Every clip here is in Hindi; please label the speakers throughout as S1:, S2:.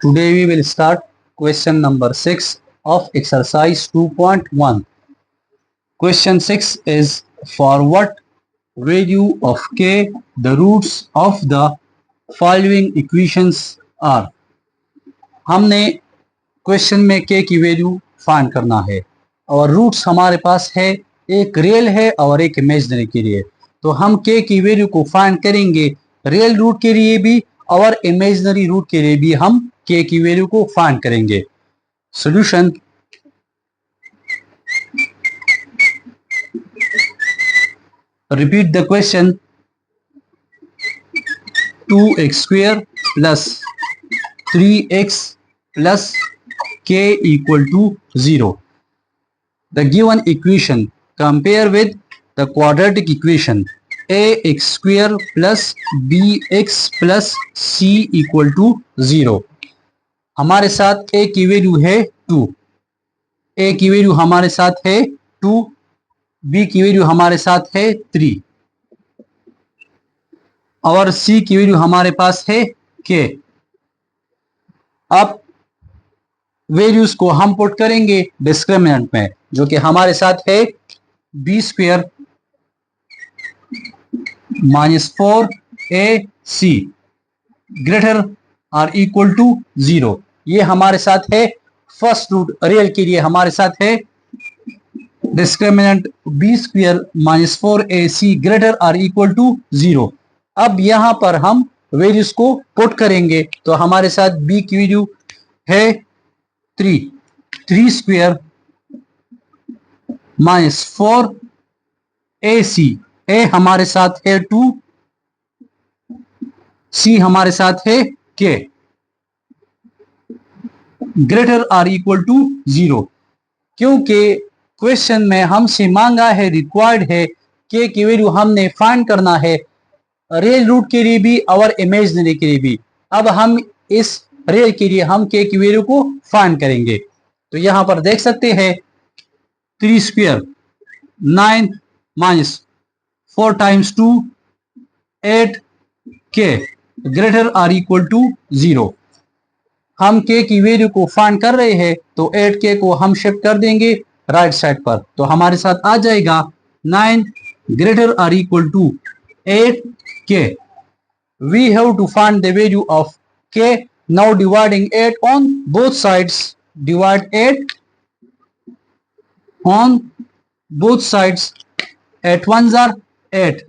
S1: Today we will start question number 6 of exercise 2.1. Question 6 is for what value of k the roots of the following equations are. हमने क्वेश्चन में k की वैल्यू फाइंड करना है और रूट्स हमारे पास है, एक रियल है और एक इमेजिनरी के लिए। तो हम k की वैल्यू को फाइंड करेंगे रियल रूट के लिए भी और इमेजिनरी रूट के लिए भी हम k की वैल्यू को फाइंड करेंगे। Solution, repeat the question. 2x square plus 3x plus k equal to 0. The given equation compare with the quadratic equation ax square plus bx plus c equal to 0. हमारे साथ a की वैल्यू है 2, a की वैल्यू हमारे साथ है 2, b की वैल्यू हमारे साथ है 3 और c की वैल्यू हमारे पास है k। अब वैल्यूज को हम पुट करेंगे डिस्क्रिमिनेंट में, जो कि हमारे साथ है b square minus 4ac greater or equal to 0। ये हमारे साथ है फर्स्ट रूट रियल के लिए, हमारे साथ है discriminant b square minus 4ac greater or equal to 0। अब यहां पर हम वैल्यूज को पुट करेंगे तो हमारे साथ b की वैल्यू है 3 स्क्वायर माइनस 4ac, a हमारे साथ है 2, c हमारे साथ है k greater or equal to 0। क्योंकि क्वेश्चन में हमसे मांगा है, रिक्वायर्ड है k की वैल्यू हमने फाइंड करना है रियल रूट के लिए भी और इमेजिनरी के लिए भी। अब हम इस रियल के लिए हम k की वैल्यू को फाइंड करेंगे। तो यहां पर देख सकते हैं 3 square 9 minus 4 times 2 8 k greater or equal to 0। हम k की वैल्यू को फाइंड कर रहे हैं तो 8k को हम शिफ्ट कर देंगे राइट साइड पर, तो हमारे साथ आ जाएगा 9 greater or equal to 8k। We have to find the value of k. Now dividing 8 on both sides, divide 8 on both sides, 8 ones are 8,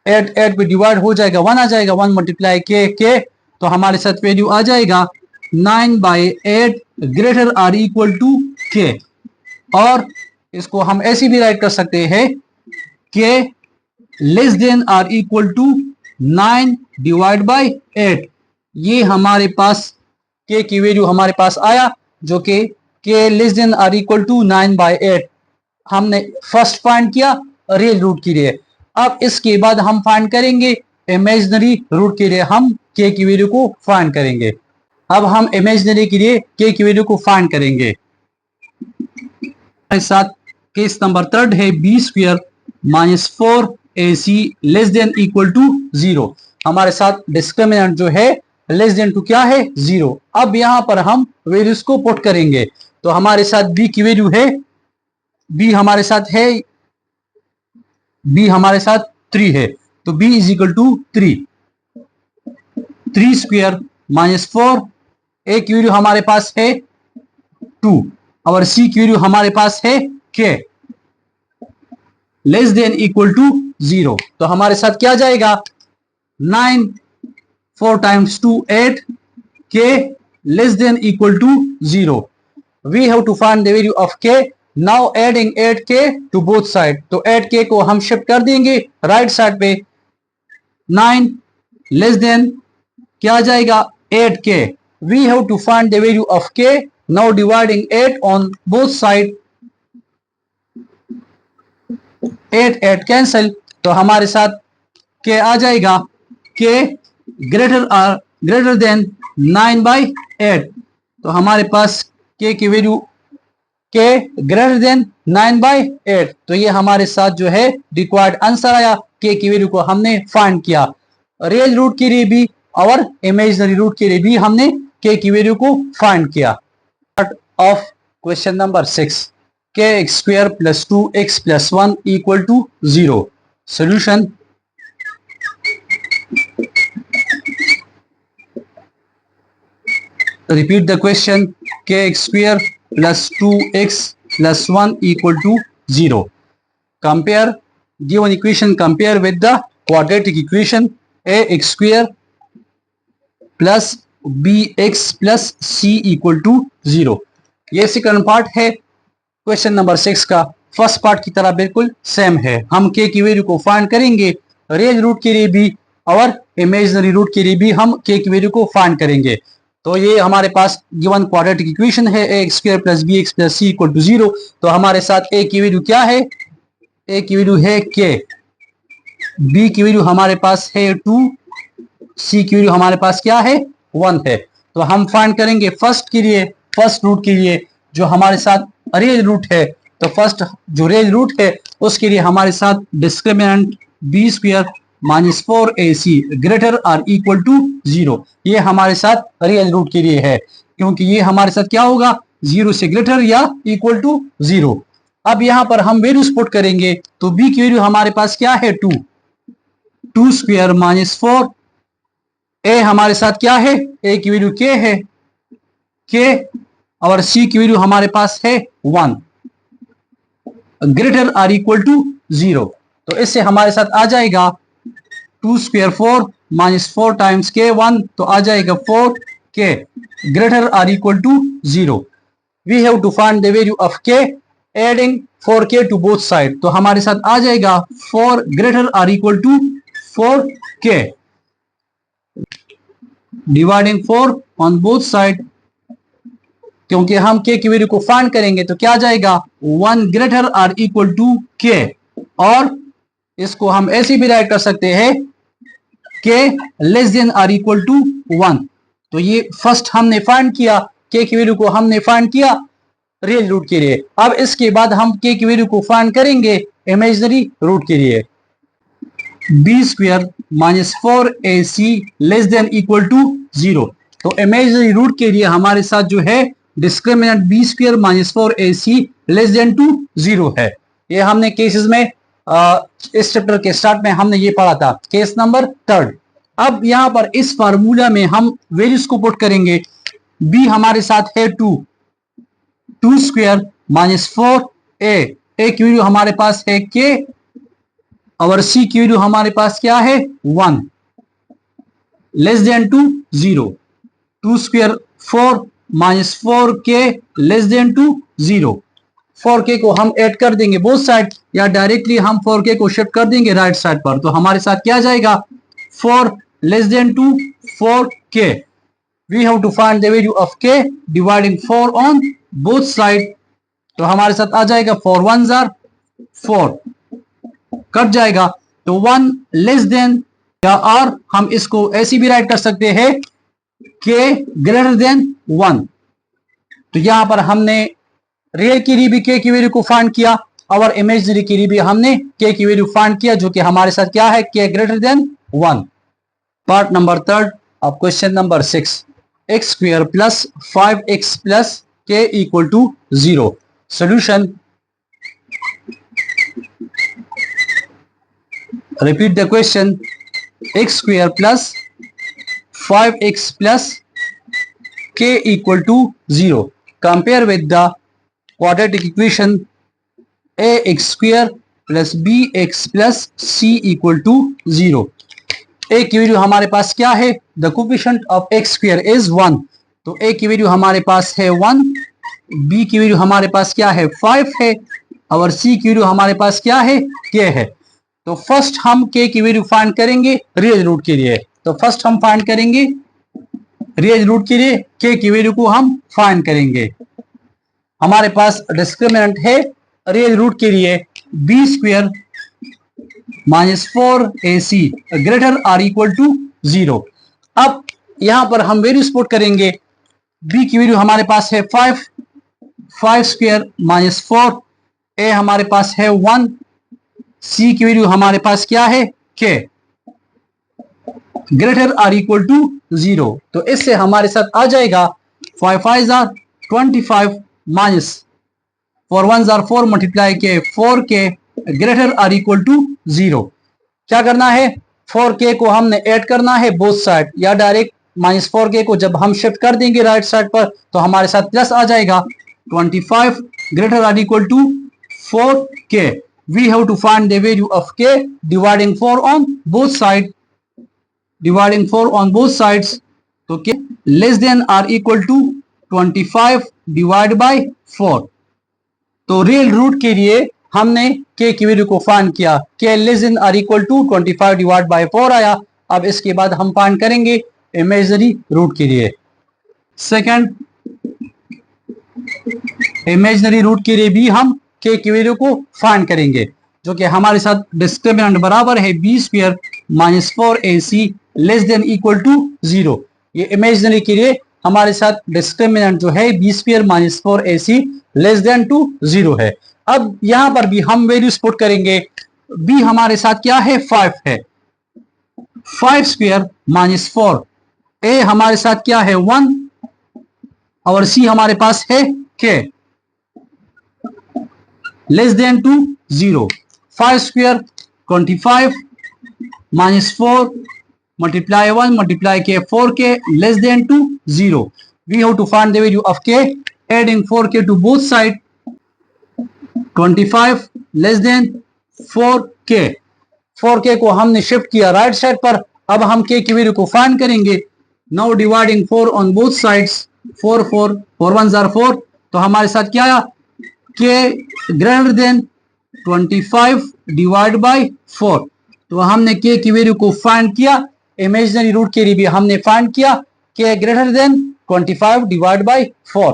S1: 8 पे डिवाइड हो जाएगा 1 आ जाएगा, 1 मल्टीप्लाई k, तो हमारे साथ वैल्यू आ जाएगा 9/8 greater or equal to k। और इसको हम ऐसे भी राइट कर सकते हैं k less than or equal to 9 divide by 8। ये हमारे पास k की वैल्यू हमारे पास आया, जो कि k less than or equal to 9/8 हमने फर्स्ट फाइंड किया रियल रूट के लिए। अब इसके बाद हम फाइंड करेंगे इमेजिनरी रूट के लिए, हम k की वैल्यू को फाइंड करेंगे। अब हम इमेजिनरी के लिए k की वैल्यू को फाइंड करेंगे। हमारे साथ केस नंबर 3 है b square minus 4ac less than equal to 0। हमारे साथ डिस्क्रिमिनेंट जो है लेस देन टू क्या है 0। अब यहां पर हम वैल्यूज को पुट करेंगे तो हमारे साथ b की वैल्यू है, b हमारे साथ है, b हमारे साथ 3 है, तो b is equal to 3 square minus 4, a की वैल्यू हमारे पास है 2 और c की वैल्यू हमारे पास है k less than equal to 0। तो हमारे साथ क्या जाएगा 9 4 times 2 8 k less than equal to 0। We have to find the value of k। Now adding 8k to both side, तो 8k को हम शिफ्ट कर देंगे राइट साइड पे, 9 लेस देन क्या आ जाएगा 8k। We have to find the value of k। Now dividing 8 on both side, 8 cancel, तो हमारे साथ k आ जाएगा k ग्रेटर देन 9/8। तो हमारे पास k की वैल्यू k ग्रेटर देन 9/8, तो ये हमारे साथ जो है रिक्वायर्ड आंसर आया। k की वैल्यू को हमने फाइंड किया रियल रूट के लिए भी और इमेजिनरी रूट के लिए भी हमने के की वैल्यू को फाइंड किया। पार्ट ऑफ क्वेश्चन नंबर 6, के x square plus 2x plus 1 equal to 0। Solution, repeat the question, kx square plus 2x plus 1 equal to 0. Compare given equation, compare with the quadratic equation ax square plus bx plus c equal to 0. ये सेकंड पार्ट है क्वेश्चन नंबर 6 का। फर्स्ट पार्ट की तरह बिल्कुल सेम है। हम के की वैल्यू को फाइंड करेंगे, रियल रूट के लिए भी और इमेजिनरी रूट के लिए भी हम के की वैल्यू को फाइंड करेंगे। तो ये हमारे पास गिवन क्वाड्रेटिक इक्वेशन है A X square plus B X plus C equal to 0। तो हमारे साथ ए की वैल्यू क्या है? ए की वैल्यू है के, बी की वैल्यू हमारे पास है 2, सी की वैल्यू हमारे पास क्या है? 1 है। तो हम फाइंड करेंगे फर्स्ट के लिए, फर्स्ट रूट के लिए जो हमारे साथ रियल रूट है। तो फर्स्ट जो रियल रूट है उसके लिए हमारे साथ discriminant b square minus 4ac greater or equal to 0, ये हमारे साथ रियल रूट के लिए है, क्योंकि ये हमारे साथ क्या होगा? 0 से ग्रेटर या इक्वल टू 0। अब यहां पर हम वैल्यूज पुट करेंगे, तो b की वैल्यू हमारे पास क्या है? 2 स्क्वायर माइनस 4। ए हमारे साथ क्या है? ए की वैल्यू k है, k, और c की वैल्यू हमारे पास है 1, ग्रेटर आर इक्वल टू 0। तो इससे हमारे साथ आ जाएगा 2 स्क्वायर 4 माइनस 4 टाइम्स के 1, तो आ जाएगा 4k greater or equal to 0। We have to find the value of k adding 4k to both side. तो हमारे साथ आ जाएगा 4 greater or equal to 4k dividing 4 on both side. क्योंकि हम k की वैल्यू को फाइंड करेंगे तो क्या आ जाएगा? 1 greater or equal to k, और इसको हम ऐसे भी राइट कर सकते हैं k less than or equal to 1। तो ये फर्स्ट हमने फाइंड किया, k की वैल्यू को हमने फाइंड किया रियल रूट के लिए। अब इसके बाद हम k की वैल्यू को फाइंड करेंगे इमेजिनरी रूट के लिए। B square minus 4ac less than equal to 0। तो इमेजिनरी रूट के लिए हमारे साथ जो है discriminant b square minus 4ac less than to 0 है। ये हमने केसेस में इस चैप्टर के स्टार्ट में हमने ये पढ़ा था, केस नंबर 3। अब यहां पर इस फार्मूला में हम वैल्यूज को पुट करेंगे। b हमारे साथ है 2 स्क्वायर माइनस 4a, ए की वैल्यू हमारे पास है k, और c की वैल्यू हमारे पास क्या है? 1, less than to 0। 2 square 4 minus 4k less than to 0। 4k को हम ऐड कर देंगे बोथ साइड, या डायरेक्टली हम 4k को शिफ्ट कर देंगे राइट साइड पर। तो हमारे साथ क्या जाएगा? 4 less than to 4k। We have to find the value of k dividing 4 on both side. तो हमारे साथ आ जाएगा 4 1s आर 4, कट जाएगा, तो 1 लेस देन, या और हम इसको ऐसे भी राइट कर सकते हैं k ग्रेटर देन 1। तो यहां पर हमने रियल के लिए भी k की वैल्यू को फाइंड किया और इमेजिनरी के लिए भी हमने k की वैल्यू फाइंड किया, जो कि हमारे साथ क्या है? k greater than 1। Part number 3 of question number 6, x square plus 5x plus k equal to 0। Solution, repeat the question, x square plus 5x plus k equal to 0. Compare with the quadratic equation ax square plus bx plus c equal to 0. a की वैल्यू हमारे पास क्या है? the coefficient of x square is 1, तो a की वैल्यू हमारे पास है 1, b की वैल्यू हमारे पास क्या है? 5 है, और c की वैल्यू हमारे पास क्या है? k है। तो फर्स्ट हम k की वैल्यू फाइंड करेंगे रियल रूट के लिए। तो फर्स्ट हम फाइंड करेंगे रियल रूट के लिए k की वैल्यू को हम फाइंड करेंगे। हमारे पास डिस्क्रिमिनेंट है रियल रूट के लिए b square minus 4ac greater or equal to 0। अब यहां पर हम वैल्यूज पुट करेंगे। b की वैल्यू हमारे पास है 5 स्क्वायर माइनस 4, a हमारे पास है 1, c की वैल्यू हमारे पास क्या है? k, greater or equal to 0। तो इससे हमारे साथ आ जाएगा 5 5 are 25 minus 4 1 or 4 multiply k 4k greater or equal to 0। क्या करना है, 4k को हमने ऐड करना है बोथ साइड, या डायरेक्ट माइनस 4k को जब हम शिफ्ट कर देंगे राइट साइड पर तो हमारे साथ प्लस आ जाएगा 25 greater or equal to 4k। we have to find the value of k dividing 4 on both sides, dividing 4 on both sides। तो k less than or equal to 25 divided by 4। तो रियल रूट के लिए हमने k की वैल्यू को फाइंड किया, k लेस देन और इक्वल टू 25 डिवाइड बाय 4 आया। अब इसके बाद हम फाइंड करेंगे इमेजिनरी रूट के लिए। सेकंड, इमेजिनरी रूट के लिए भी हम k की वैल्यू को फाइंड करेंगे, जो कि हमारे साथ डिस्क्रिमिनेंट बराबर है b square minus 4ac less than equal to 0। ये इमेजिनरी के लिए हमारे साथ डिस्क्रिमिनेंट जो है b square minus 4ac less than to 0 है। अब यहां पर भी हम वैल्यूज पुट करेंगे। b हमारे साथ क्या है, 5 है, 5 स्क्वायर माइनस 4। a हमारे साथ क्या है, 1, और c हमारे पास है k less than to 0। 5 square 25 minus 4 multiply 1 multiply k 4k less than to 0। We have to find the value of k adding 4k to both side. 25 less than 4k, 4k को हमने शिफ्ट किया राइट साइड पर। अब हम k की वैल्यू को फाइंड करेंगे। Now dividing 4 on both sides, 4 4 4 1 or 4। तो हमारे साथ क्या आया, k greater than 25 divide by 4। तो हमने k की वैल्यू को फाइंड किया। इमेजिनरी रूट के लिए भी हमने फाइंड किया k greater than 25 divide by 4।